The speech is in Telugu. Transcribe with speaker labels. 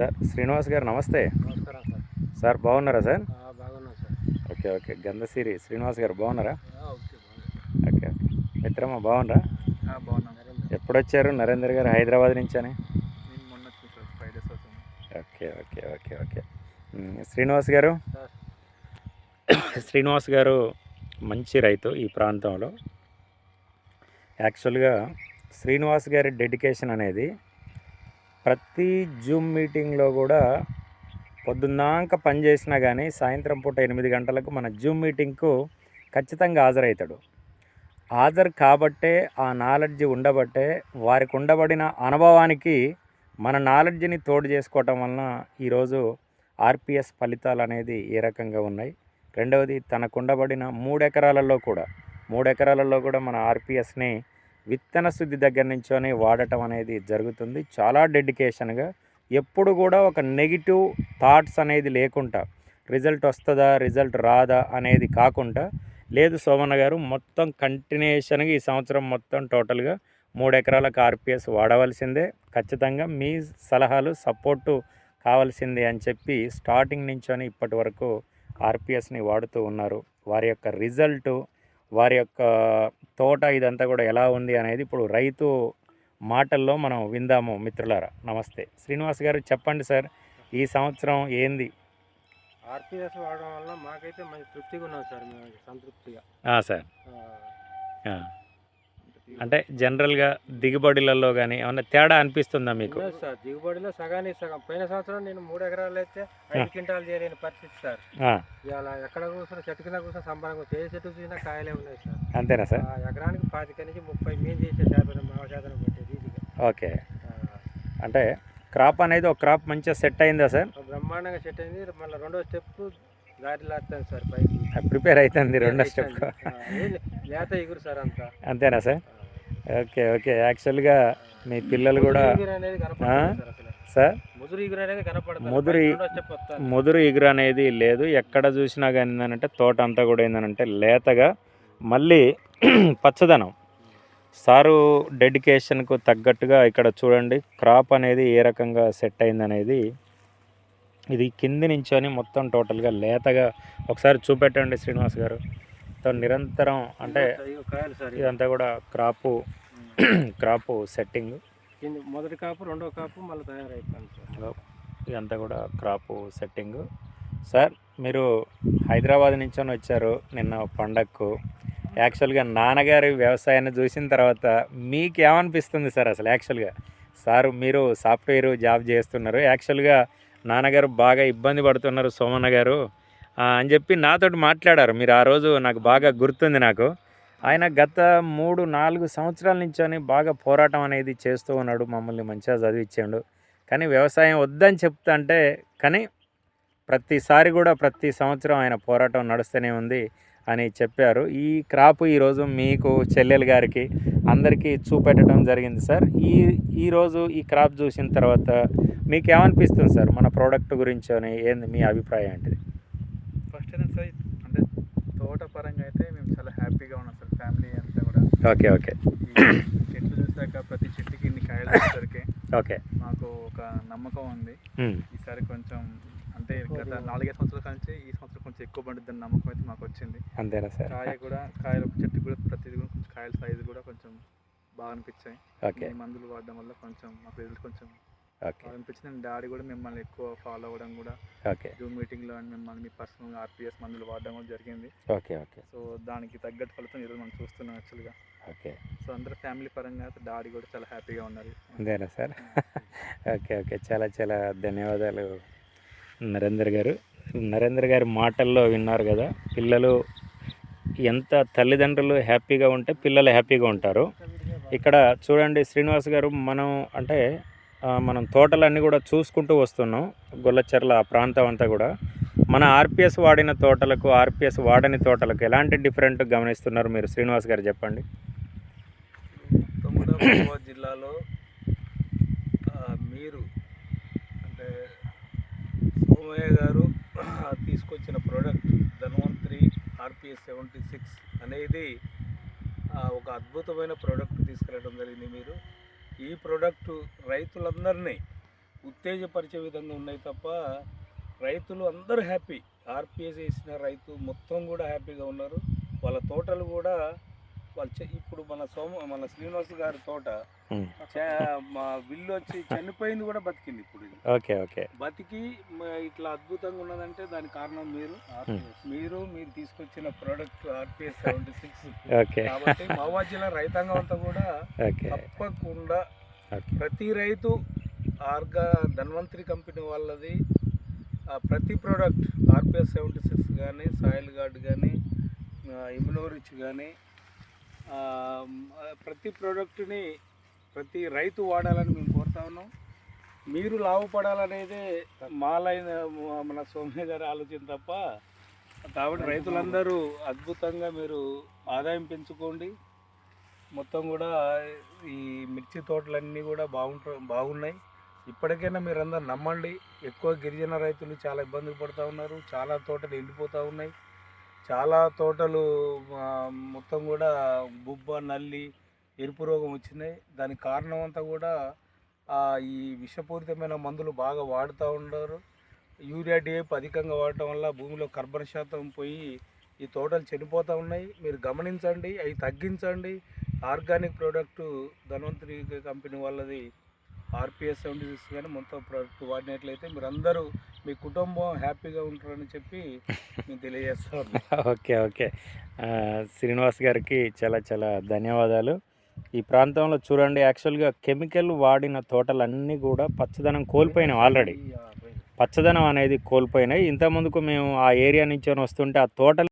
Speaker 1: సార్ శ్రీనివాస్ గారు నమస్తే.
Speaker 2: నమస్కారం సార్.
Speaker 1: సార్ బాగున్నారా సార్?
Speaker 2: బాగున్నాం sir.
Speaker 1: Okay okay. Gandhasiri Srinivas garu బాగున్నారా?
Speaker 2: Okay
Speaker 1: okay okay. మిత్రమా బాగున్నారా?
Speaker 2: బాగున్నాం.
Speaker 1: ఎప్పుడొచ్చారు నరేందర్ గారు హైదరాబాద్ నుంచి అని?
Speaker 2: నేను మొన్న వచ్చాను సార్, 5 days అవుతుంది.
Speaker 1: Okay okay okay okay. Srinivas గారు
Speaker 2: సార్.
Speaker 1: శ్రీనివాస్ గారు మంచి రైతు ఈ ప్రాంతంలో. యాక్చువల్గా శ్రీనివాస్ గారి డెడికేషన్ అనేది ప్రతి జూమ్ మీటింగ్లో కూడా పొద్దున్నాక పనిచేసినా కానీ సాయంత్రం పూట 8 గంటలకు మన జూమ్ మీటింగ్కు ఖచ్చితంగా హాజరవుతాడు. హాజరు కాబట్టే ఆ నాలెడ్జ్ ఉండబట్టే వారికి ఉండబడిన అనుభవానికి మన నాలెడ్జ్ని తోడు చేసుకోవటం వలన ఈరోజు ఆర్పిఎస్ ఫలితాలు అనేది ఏ రకంగా ఉన్నాయి. రెండవది తనకు ఉండబడిన 3 ఎకరాలలో కూడా మన ఆర్పిఎస్ని విత్తన శుద్ధి దగ్గర నుంచొని వాడటం అనేది జరుగుతుంది. చాలా డెడికేషన్గా ఎప్పుడు కూడా ఒక నెగిటివ్ థాట్స్ అనేది లేకుండా రిజల్ట్ వస్తుందా రిజల్ట్ రాదా అనేది కాకుండా లేదు సోమన్న గారు మొత్తం కంటిన్యూషన్గా ఈ సంవత్సరం మొత్తం టోటల్గా 3 ఎకరాలకు ఆర్పిఎస్ వాడవలసిందే, ఖచ్చితంగా మీ సలహాలు సపోర్టు కావాల్సిందే అని చెప్పి స్టార్టింగ్ నుంచొని ఇప్పటి వరకు ఆర్పిఎస్ని వాడుతూ ఉన్నారు. వారి యొక్క రిజల్టు, వారి యొక్క తోట ఇదంతా కూడా ఎలా ఉంది అనేది ఇప్పుడు రైతు మాటల్లో మనం విందాము మిత్రులారా. నమస్తే శ్రీనివాస్ గారు, చెప్పండి సార్ ఈ సంవత్సరం ఏంది?
Speaker 2: ఆర్పిఎస్ వాడడం వల్ల మాకైతే మంచి తృప్తిగా ఉన్నాం సార్, మేము సంతృప్తిగా.
Speaker 1: సార్ అంటే జనరల్గా దిగుబడులలో కానీ ఏమన్నా తేడా అనిపిస్తుందా మీకు?
Speaker 2: సార్ దిగుబడిలో సగానికి సగం. పోయిన సంవత్సరం నేను 3 ఎకరాలు అయితే 5 క్వింటాలు చేయలేని పరిస్థితి సార్. ఇలా ఎక్కడ కూర్చొని చెట్టు కింద కూర్చొని సంబరంగా ఏ చెట్టు చూసినా కాయలే ఉన్నాయి సార్.
Speaker 1: అంతేనా సార్?
Speaker 2: ఎకరానికి 25 నుంచి 30 మేము చేసే శాతం మా శాతం పెట్టేది ఈజీగా.
Speaker 1: ఓకే. అంటే క్రాప్ అనేది ఒక క్రాప్ మంచిగా సెట్ అయిందా సార్?
Speaker 2: బ్రహ్మాండంగా సెట్ అయింది. మళ్ళీ రెండో స్టెప్ దారి లాస్తాను సార్, పైకి
Speaker 1: ప్రిపేర్ అవుతుంది రెండో స్టెప్.
Speaker 2: లేత ఎగురు సార్ అంతా.
Speaker 1: అంతేనా సార్? Okay okay. యాక్చువల్గా మీ పిల్లలు కూడా సార్ ముదురు ఎగురు అనేది లేదు ఎక్కడ చూసినా కానీ ఏంటంటే తోట అంతా కూడా ఏంటంటే లేతగా మళ్ళీ పచ్చదనం. సారు డెడికేషన్కు తగ్గట్టుగా ఇక్కడ చూడండి క్రాప్ అనేది ఏ రకంగా సెట్ అయిందనేది. ఇది కింది నుంచొని మొత్తం టోటల్గా లేతగా ఒకసారి చూపెట్టండి శ్రీనివాస్ గారు. నిరంతరం అంటే ఇదంతా కూడా క్రాపు సెట్టింగ్.
Speaker 2: మొదటి కాపు రెండో కాపు మళ్ళీ తయారైపోయింది.
Speaker 1: ఇదంతా కూడా క్రాపు సెట్టింగ్. సార్ మీరు హైదరాబాద్ నుంచి వచ్చారు నిన్న పండగకు. యాక్చువల్గా నాన్నగారి వ్యవసాయాన్ని చూసిన తర్వాత మీకు ఏమనిపిస్తుంది సార్ అసలు? యాక్చువల్గా సార్ మీరు సాఫ్ట్వేర్ జాబ్ చేస్తున్నారు, యాక్చువల్గా నాన్నగారు బాగా ఇబ్బంది పడుతున్నారు సోమన్న గారు అని చెప్పి నాతోటి మాట్లాడారు మీరు ఆ రోజు. నాకు బాగా గుర్తుంది. నాకు ఆయన గత 3-4 సంవత్సరాల నుంచి బాగా పోరాటం అనేది చేస్తూ ఉన్నాడు, మమ్మల్ని మంచిగా చదివించాడు. కానీ వ్యవసాయం వద్దని చెప్తా అంటే కానీ ప్రతిసారి కూడా ప్రతి సంవత్సరం ఆయన పోరాటం నడుస్తూనే ఉంది అని చెప్పారు. ఈ క్రాప్ ఈరోజు మీకు చెల్లెలు గారికి అందరికీ చూపెట్టడం జరిగింది సార్. ఈరోజు ఈ క్రాప్ చూసిన తర్వాత మీకు ఏమనిపిస్తుంది సార్ మన ప్రోడక్ట్ గురించి అని? ఏంది మీ అభిప్రాయం ఏంటిది?
Speaker 2: ఫస్ట్ అయితే సార్ అంటే తోట పరంగా అయితే మేము చాలా హ్యాపీగా ఉన్నాం సార్, ఫ్యామిలీ అంతా కూడా.
Speaker 1: Okay okay.
Speaker 2: చెట్లు చూసాక ప్రతి చెట్టుకి ఇన్ని కాయలు వచ్చేసరికి ఓకే మాకు ఒక నమ్మకం ఉంది. ఈసారి కొంచెం అంటే గత 4-5 సంవత్సరాల నుంచి ఈ సంవత్సరం కొంచెం ఎక్కువ పండుద్దని నమ్మకం అయితే మాకు వచ్చింది.
Speaker 1: అంతేనా సార్?
Speaker 2: కాయలు ఒక చెట్టు కూడా ప్రతిదీ కూడా కొంచెం కాయల సైజు కూడా కొంచెం బాగా అనిపించాయి.
Speaker 1: ఓకే.
Speaker 2: మందులు వాడడం వల్ల కొంచెం మాకు రిజల్ట్ కొంచెం
Speaker 1: బాగా
Speaker 2: అనిపించింది. డాడీ కూడా మిమ్మల్ని ఎక్కువ ఫాలో అవ్వడం కూడా జూమ్ మీటింగ్లో అండ్ మిమ్మల్ని మీ పర్సనల్ ఆర్పిఎస్ మందులు వాడడం కూడా జరిగింది.
Speaker 1: Okay okay.
Speaker 2: సో దానికి తగ్గట్టు ఫలితం ఈరోజు మనం చూస్తున్నాం యాక్చువల్గా.
Speaker 1: ఓకే.
Speaker 2: సో అందరూ ఫ్యామిలీ పరంగా అయితే డాడీ కూడా చాలా హ్యాపీగా ఉన్నారు.
Speaker 1: అంతేనా సార్? Okay okay. చాలా చాలా ధన్యవాదాలు నరేందర్ గారు. నరేందర్ గారి మాటల్లో విన్నారు కదా, పిల్లలు ఎంత తల్లిదండ్రులు హ్యాపీగా ఉంటే పిల్లలు హ్యాపీగా ఉంటారు. ఇక్కడ చూడండి శ్రీనివాస్ గారు, మనం తోటలన్నీ కూడా చూసుకుంటూ వస్తున్నాం. గొల్లచెర్ల ఆ ప్రాంతం అంతా కూడా మన ఆర్పిఎస్ వాడిన తోటలకు ఆర్పిఎస్ వాడని తోటలకు ఎలాంటి డిఫరెంట్ గమనిస్తున్నారు మీరు? శ్రీనివాస్ గారు చెప్పండి.
Speaker 2: తూర్పుగోదావరి జిల్లాలో మీరు అంటే సోమయ్య గారు తీసుకొచ్చిన ప్రోడక్ట్ ధన్వంతరి ఆర్పిఎస్ 76 అనేది ఒక అద్భుతమైన ప్రోడక్ట్ తీసుకెళ్ళడం జరిగింది. మీరు ఈ ప్రోడక్టు రైతులందరినీ
Speaker 3: ఉత్తేజపరిచే విధంగా ఉన్నాయి తప్ప రైతులు అందరూ హ్యాపీ. ఆర్పిఎస్ వేసిన రైతు మొత్తం కూడా హ్యాపీగా ఉన్నారు. వాళ్ళ తోటలు కూడా ఇప్పుడు మన శ్రీనివాస్ గారి తోట మా విల్లు వచ్చి చనిపోయింది కూడా బతికింది. ఇప్పుడు ఇది
Speaker 1: ఓకే ఓకే
Speaker 3: బతికి ఇట్లా అద్భుతంగా ఉన్నదంటే దానికి కారణం మీరు తీసుకొచ్చిన ప్రోడక్ట్ ఆర్పిఎస్ 76.
Speaker 1: ఓకే
Speaker 3: కాబట్టి మహబూబాబాద్ జిల్లా రైతాంగం అంతా కూడా తప్పకుండా ప్రతి రైతు ధన్వంతరి కంపెనీ వాళ్ళది ప్రతి ప్రోడక్ట్ ఆర్పిఎస్ 76 కానీ, సాయిల్ గార్డ్ కానీ, ఇమ్యునోరిచ్ కానీ ప్రతి ప్రోడక్ట్ని ప్రతి రైతు వాడాలని మేము కోరుతా ఉన్నాం. మీరు లాభపడాలనేదే మన సోమ్య గారి ఆలోచన తప్ప. కాబట్టి రైతులందరూ అద్భుతంగా మీరు ఆదాయం పెంచుకోండి. మొత్తం కూడా ఈ మిర్చి తోటలన్నీ కూడా బాగున్నాయి. ఇప్పటికైనా మీరందరూ నమ్మండి. ఎక్కువ గిరిజన రైతులు చాలా ఇబ్బందులు పడుతూ ఉన్నారు. చాలా తోటలు ఎండిపోతూ ఉన్నాయి. చాలా తోటలు మొత్తం కూడా బుబ్బ, నల్లి, ఎరుపు రోగం వచ్చినాయి. దానికి కారణం అంతా కూడా ఈ విషపూరితమైన మందులు బాగా వాడుతూ ఉన్నారు. యూరియా, డిఏపి అధికంగా వాడటం వల్ల భూమిలో కార్బన్ శాతం పోయి ఈ తోటలు చనిపోతూ ఉన్నాయి. మీరు గమనించండి, అవి తగ్గించండి. ఆర్గానిక్ ప్రోడక్టు ధన్వంతరి కంపెనీ వాళ్ళది ఆర్పిఎస్ 76 కానీ మొత్తం ప్రోడక్ట్ వాడినట్లయితే మీరు అందరూ మీ కుటుంబం హ్యాపీగా ఉంటారని చెప్పి నేను తెలియజేస్తాను.
Speaker 1: ఓకే ఓకే శ్రీనివాస్ గారికి చాలా చాలా ధన్యవాదాలు. ఈ ప్రాంతంలో చూడండి, యాక్చువల్గా కెమికల్ వాడిన తోటలన్నీ కూడా పచ్చదనం కోల్పోయినాయి. ఆల్రెడీ పచ్చదనం అనేది కోల్పోయినాయి. ఇంతకుముందుకు మేము ఆ ఏరియా నుంచి వస్తుంటే ఆ తోటలు